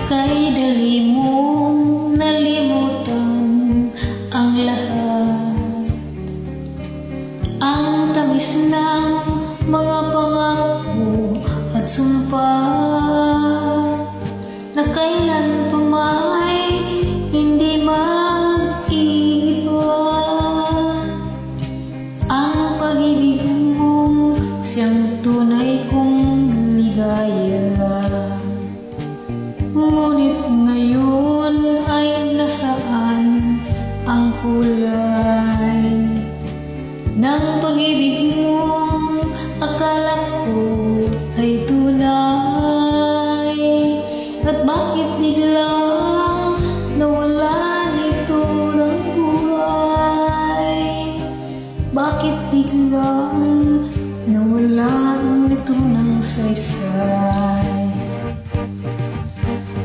Kay dali mong nalimutan ang lahat, ang tamis ng mga pangako at sumpa na kailan pa may hindi mag-iba. Ang pag-ibig mong siyang tunay kong ligaya, ngunit ngayon ay nasaan ang kulay ng pag-ibig mong akala ko ay tunay? At bakit biglang nawala nito ng buhay? Bakit biglang nawala nito ng saysay?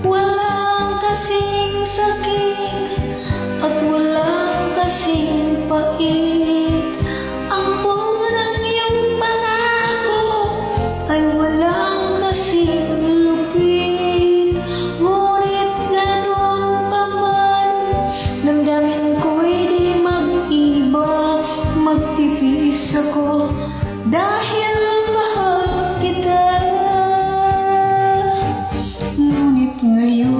Walang kasing sakit at walang kasing pait. Ang bunga ng iyong pangako ay walang kasing lupit. Ngunit ganun pa man, damdamin ko'y di mag-iba. Magtitiis ako dahil mahal kita. Ngunit ngayon